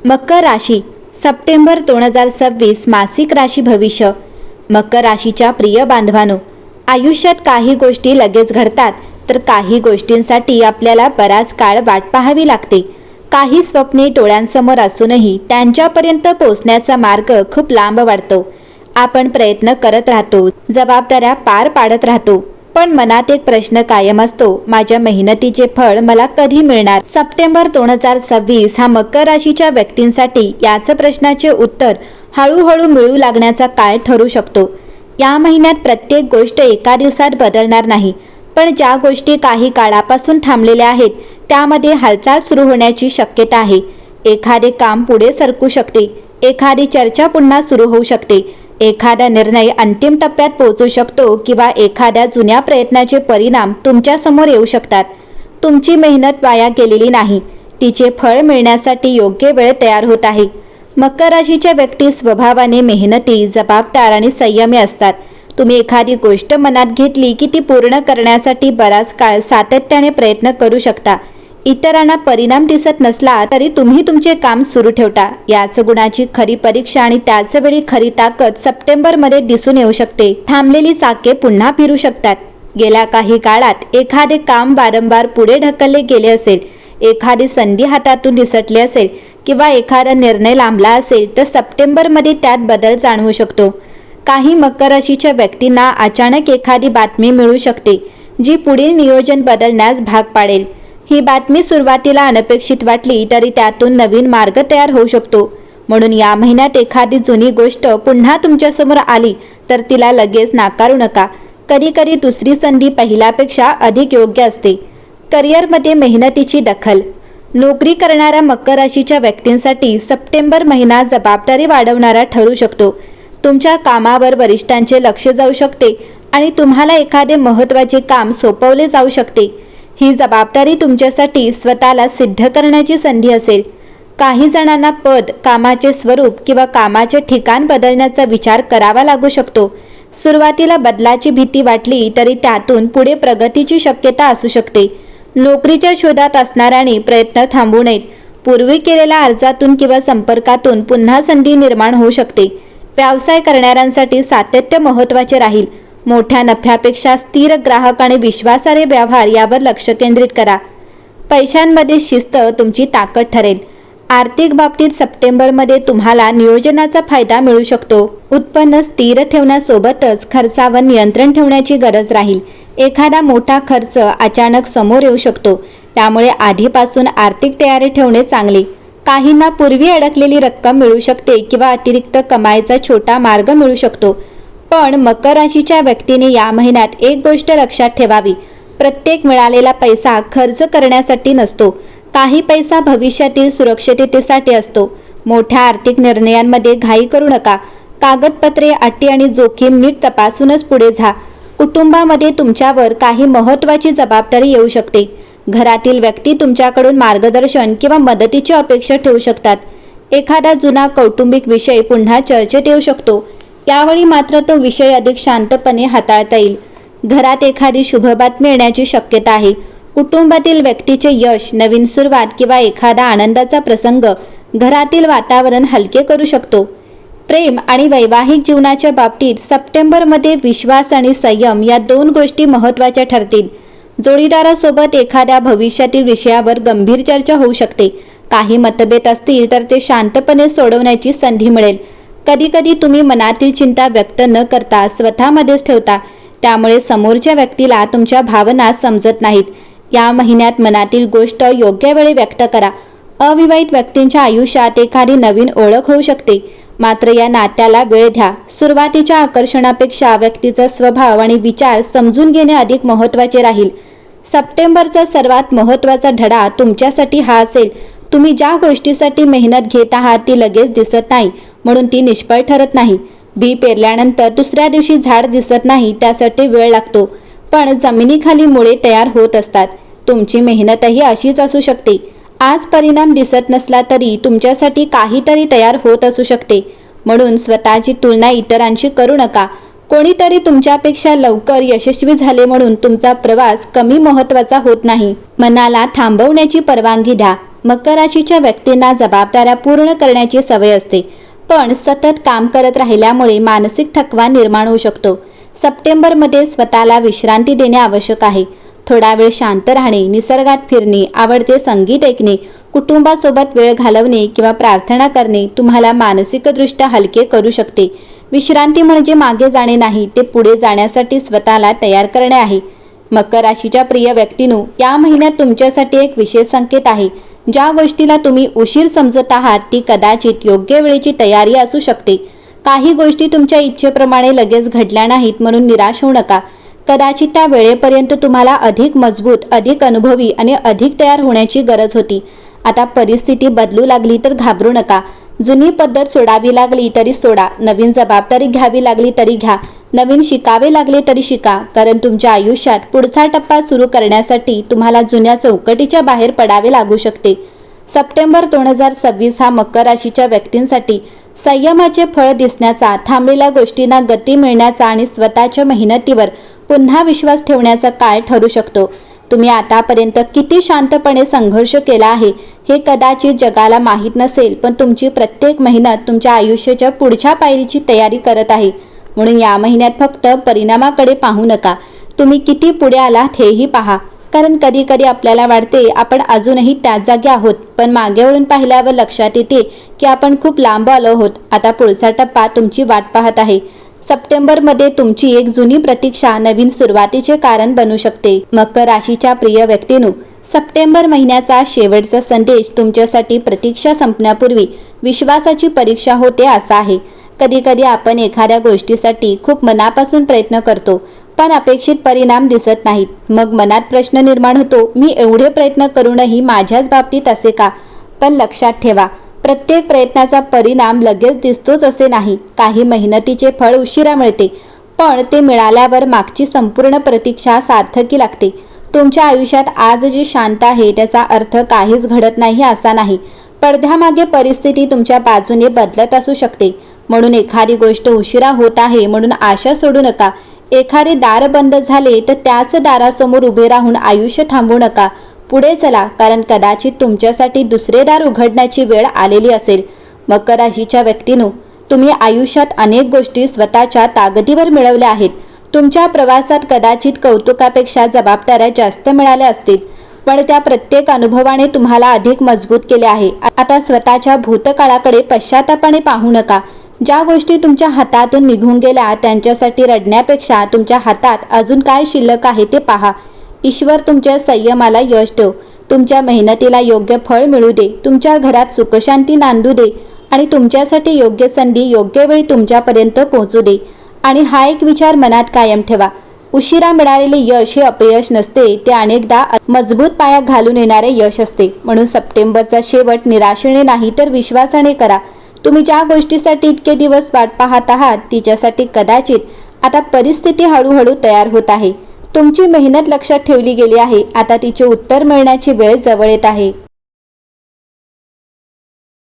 मकर राशी सप्टेंबर 2026 मासिक राशी भविष्य। मकर राशीच्या प्रिय बांधवांनो, आयुष्यात काही गोष्टी लगेच घडतात तर काही गोष्टींसाठी आपल्याला बराच काळ वाट पाहावी लागते। काही स्वप्ने डोळ्यांसमोर असूनही त्यांच्यापर्यंत पोहोचण्याचा मार्ग खूप लांब वाटतो। आपण प्रयत्न करत राहतो, जबाबदाऱ्या पार पाडत राहतो, पण मनात एक प्रश्न कायम असतो, माझ्या मेहनतीचे फळ मला कधी मिळणार। सप्टेंबर 2026 हा मकर राशीच्या व्यक्तींसाठी याच प्रश्नाचे उत्तर हळूहळू मिळू लागण्याचा काळ ठरू शकतो। या महिन्यात प्रत्येक गोष्ट एका दिवसात बदलणार नाही, पण ज्या गोष्टी काही काळापासून थांबलेल्या आहेत त्यामध्ये हालचाल सुरू होण्याची शक्यता आहे। एखादे काम पुढे सरकू शकते, एखादी चर्चा पुन्हा सुरू होऊ शकते, एखादा निर्णय अंतिम टप्प्यात पोहोचू शकतो किंवा एखाद्या जुन्या प्रयत्नाचे परिणाम तुमच्या समोर येऊ शकतात। तुमची मेहनत वाया गेलेली नाही, तिचे फळ मिळण्यासाठी योग्य वेळ तयार होत आहे। मकर राशीच्या व्यक्ती स्वभावाने मेहनती, जबाबदार आणि संयमी असतात। तुम्ही एखादी गोष्ट मनात घेतली की ती पूर्ण करण्यासाठी बराच काळ सातत्याने प्रयत्न करू शकता। इतरांना परिणाम दिसत नसला तरी तुम्ही तुमचे काम सुरू ठेवता। याच गुणाची खरी परीक्षा आणि त्याच वेळी खरी ताकद सप्टेंबरमध्ये दिसून येऊ शकते। थांबलेली चाके पुन्हा फिरू शकतात। गेल्या काही काळात एखादे काम वारंवार पुढे ढकलले गेले असेल, एखादी संधी हातातून निसटली असेल किंवा एखादा निर्णय लांबला असेल तर सप्टेंबरमध्ये त्यात बदल जाणवू शकतो। काही मकर राशीच्या व्यक्तींना अचानक एखादी बातमी मिळू शकते जी पुढील नियोजन बदलण्यास भाग पाडेल। ही बातमी सुरुवातीला अनपेक्षित वाटली तरी त्यातून नवीन मार्ग तयार होऊ शकतो। म्हणून या महिन्यात एखादी जुनी गोष्ट पुन्हा तुमच्यासमोर आली तर तिला लगेच नाकारू नका। कधी कधी दुसरी संधी पहिल्यापेक्षा अधिक योग्य असते। करिअरमध्ये मेहनतीची दखल। नोकरी करणाऱ्या मकर राशीच्या व्यक्तींसाठी सप्टेंबर महिना जबाबदारी वाढवणारा ठरू शकतो। तुमच्या कामावर वरिष्ठांचे लक्ष जाऊ शकते आणि तुम्हाला एखादे महत्त्वाचे काम सोपवले जाऊ शकते। ही जबाबदारी तुमच्यासाठी स्वतःला सिद्ध करण्याची संधी असेल। काही जणांना पद, कामाचे स्वरूप किंवा कामाचे ठिकाण बदलण्याचा विचार करावा लागू शकतो। सुरुवातीला बदलाची भीती वाटली तरी त्यातून पुढे प्रगतीची शक्यता असू शकते। नोकरीच्या शोधात असणाऱ्यांनी प्रयत्न थांबवू नयेत। पूर्वी केलेल्या अर्जातून किंवा संपर्कातून पुन्हा संधी निर्माण होऊ शकते। व्यवसाय करणाऱ्यांसाठी सातत्य महत्त्वाचे राहील। मोठ्या नफ्यापेक्षा स्थिर ग्राहक आणि विश्वासार्ह व्यवहार यावर लक्ष केंद्रित करा। पैशांमध्ये शिस्त तुमची ताकद ठरेल। आर्थिक बाबतीत सप्टेंबरमध्ये तुम्हाला नियोजनाचा फायदा मिळू शकतो। उत्पन्न स्थिर ठेवण्यासोबतच खर्चावर नियंत्रण ठेवण्याची गरज राहील। एखादा मोठा खर्च अचानक समोर येऊ शकतो, त्यामुळे आधीपासून आर्थिक तयारी ठेवणे चांगले। काहींना पूर्वी अडकलेली रक्कम मिळू शकते किंवा अतिरिक्त कमाईचा छोटा मार्ग मिळू शकतो। पण मकर राशीच्या व्यक्तीने या महिन्यात एक गोष्ट लक्षात ठेवावी, प्रत्येक मिळालेला पैसा खर्च करण्यासाठी नसतो। काही पैसा भविष्यातील सुरक्षिततेसाठी असतो। मोठ्या आर्थिक निर्णयांमध्ये घाई करू नका। कागदपत्रे, अटी आणि जोखीम नीट तपासूनच पुढे जा। कुटुंबामध्ये तुमच्यावर काही महत्त्वाची जबाबदारी येऊ शकते। घरातील व्यक्ती तुमच्याकडून मार्गदर्शन किंवा मदतीची अपेक्षा ठेवू शकतात। एखादा जुना कौटुंबिक विषय पुन्हा चर्चेत येऊ शकतो। यावेळी मात्र तो विषय अधिक शांतपणे हाताळता येईल। घरात एखादी शुभ बातमी येण्याची शक्यता आहे। कुटुंबातील व्यक्तीचे यश, नवीन सुरुवात किंवा एखादा आनंदाचा प्रसंग घरातील वातावरण हलके करू शकतो। प्रेम आणि वैवाहिक जीवनाच्या बाबतीत सप्टेंबरमध्ये विश्वास आणि संयम या दोन गोष्टी महत्त्वाच्या ठरतील। जोडीदारासोबत एखाद्या भविष्यातील विषयावर गंभीर चर्चा होऊ शकते। काही मतभेद असतील तर ते शांतपणे सोडवण्याची संधी मिळेल। कधीकधी तुम्ही मनातील चिंता व्यक्त न करता स्वतःमध्येच ठेवता, त्यामुळे समोरच्या व्यक्तीला तुमच्या भावना समजत नाहीत। या महिन्यात मनातील गोष्ट योग्य वेळी व्यक्त करा। अविवाहित व्यक्तींच्या आयुष्यात एखादी नवीन ओळख होऊ शकते, मात्र या नात्याला वेळ द्या। सुरुवातीच्या आकर्षणापेक्षा व्यक्तीचा स्वभाव आणि विचार समजून घेणे अधिक महत्त्वाचे राहील। सप्टेंबरचा सर्वात महत्त्वाचा धडा तुमच्यासाठी हा असेल, तुम्ही ज्या गोष्टीसाठी मेहनत घेत आहात ती लगेच दिसत नाही, म्हणून ती निष्फळ ठरत नाही। बी पेरल्यानंतर दुसऱ्या दिवशी झाड दिसत नाही, त्यासाठी वेळ लागतो, पण जमिनीखाली मुळे तयार होत असतात। तुमची मेहनतही अशीच असू शकते। आज परिणाम दिसत नसला तरी तुमच्यासाठी काहीतरी तयार होत असू शकते। म्हणून स्वतःची तुलना इतरांशी करू नका। कोणीतरी तुमच्यापेक्षा लवकर यशस्वी झाले म्हणून तुमचा प्रवास कमी महत्त्वाचा होत नाही। मनाला थांबवण्याची परवानगी द्या। मकर राशीच्या व्यक्तींना जबाबदाऱ्या पूर्ण करण्याची सवय असते, पण सतत काम करत राहिल्यामुळे मानसिक थकवा निर्माण होऊ शकतो. सप्टेंबरमध्ये स्वतःला विश्रांती देणे आवश्यक आहे. थोडा वेळ शांत राहणे, निसर्गात फिरणे, आवडते संगीत ऐकणे, कुटुंबासोबत वेळ घालवणे किंवा प्रार्थना करणे तुम्हाला मानसिकदृष्ट्या हलके करू शकते. विश्रांती म्हणजे मागे जाणे नाही, ते पुढे जाण्यासाठी स्वतःला तयार करणे आहे. मकर राशीच्या प्रिय व्यक्तींनो, या महिन्यात तुमच्यासाठी एक विशेष संकेत आहे. ज्या गोष्टीला तुम्ही उशीर समजत आहात ती कदाचित योग्य वेळेची तयारी असू शकते. काही गोष्टी तुमच्या इच्छेप्रमाणे लगेच घडल्या नाहीत म्हणून निराश होऊ नका. कदाचित त्या वेळेपर्यंत तुम्हाला अधिक मजबूत, अधिक अनुभवी आणि अधिक तयार होण्याची गरज होती. आता परिस्थिती बदलू लागली तर घाबरू नका. जुनी पद्धत सोडावी लागली तरी सोडा, नवीन जबाबदारी घ्यावी लागली तरी घ्या, नवीन शिकावे लागले तरी शिका. कारण तुमच्या आयुष्यात पुढचा टप्पा सुरू करण्यासाठी तुम्हाला जुन्या चौकटीच्या बाहेर पडावे लागू शकते. सप्टेंबर 2026 हा मकर राशीच्या व्यक्तींसाठी संयमाचे फळ दिसण्याचा, थांबलेल्या गोष्टींना गती मिळण्याचा आणि स्वतःच्या मेहनतीवर पुन्हा विश्वास ठेवण्याचा काळ ठरू शकतो. तुम्ही आतापर्यंत किती शांतपणे संघर्ष केला आहे हे कदाचित जगाला माहीत नसेल, पण तुमची प्रत्येक मेहनत तुमच्या आयुष्याच्या पुढच्या पायरीची तयारी करत आहे. म्हणून या महिन्यात फक्त परिणामाकडे पाहू नका, तुम्ही किती पुढे आलात हेही पहा. कारण कधी कधी आपल्याला वाटते आपण अजूनही त्याच जागी आहोत, पण मागे वळून पाहिल्यावर लक्षात येते की आपण खूप लांब आलो आहोत. आता पुढचा टप्पा तुमची वाट पाहत आहे. सप्टेंबरमध्ये तुमची एक जुनी प्रतीक्षा नवीन सुरुवातीचे कारण बनू शकते. मकर राशीच्या प्रिय व्यक्तींनो, सप्टेंबर महिन्याचा शेवटचा संदेश तुमच्यासाठी प्रतीक्षा संपण्यापूर्वी विश्वासाची परीक्षा होते असा आहे. कधी कधी आपण एखाद्या गोष्टीसाठी खूप मनापासून प्रयत्न करतो, पण अपेक्षित परिणाम दिसत नाहीत. मग मनात प्रश्न निर्माण होतो, मी एवढे प्रयत्न करूनही माझ्याच बाबतीत असे का? पण लक्षात ठेवा, प्रत्येक प्रयत्नाचा परिणाम लगेच दिसतोच असे नाही. काही मेहनतीचे फळ उशिरा मिळते, पण ते मिळाल्यावर मागची संपूर्ण प्रतीक्षा सार्थकी लागते. तुमच्या आयुष्यात आज जे शांत आहे त्याचा अर्थ काहीच घडत नाही असा नाही. पडद्यामागे परिस्थिती तुमच्या बाजूने बदलत असू शकते. म्हणून एखादी गोष्ट उशिरा होत आहे म्हणून आशा सोडू नका. एखादे दार बंद झाले तर त्याच दारासमोर उभे राहून आयुष्य थांबवू नका. पुढे चला, कारण कदाचित तुमच्यासाठी दुसरे दार उघडण्याची वेळ आलेली असेल. मकर राशीच्या व्यक्तींनो, तुम्ही आयुष्यात अनेक गोष्टी स्वतःच्या ताकदीवर मिळवल्या आहेत. तुमच्या प्रवासात कदाचित कौतुकापेक्षा जबाबदाऱ्या जास्त मिळाल्या असतील, पण त्या प्रत्येक अनुभवाने तुम्हाला अधिक मजबूत केले आहे. आता स्वतःच्या भूतकाळाकडे पश्चातापाने पाहू नका. ज्या गोष्टी तुमच्या हातातून निघून गेल्या त्यांच्यासाठी रडण्यापेक्षा तुमच्या हातात अजून काय शिल्लक आहे ते पहा. ईश्वर तुमच्या संयमाला यश देव, तुमच्या मेहनतीला योग्य फळ मिळू दे, तुमच्या घरात सुखशांती नांदू दे आणि तुमच्यासाठी योग्य संधी योग्य वेळी तुमच्यापर्यंत पोहोचू दे. आणि हा एक विचार मनात कायम ठेवा, उशिरा मिळालेले यश हे अपयश नसते, ते अनेकदा मजबूत पाया घालून येणारे यश असते. म्हणून सप्टेंबरचा शेवट निराशेने नाही तर विश्वासाने करा. तुम्ही ज्या गोष्टीसाठी इतके दिवस वाट पाहत आहात तिच्यासाठी कदाचित आता परिस्थिती हळूहळू तयार होत आहे. तुमची मेहनत लक्षात ठेवली गेली आहे. आता तिचे उत्तर मिळण्याची वेळ जवळ येत आहे.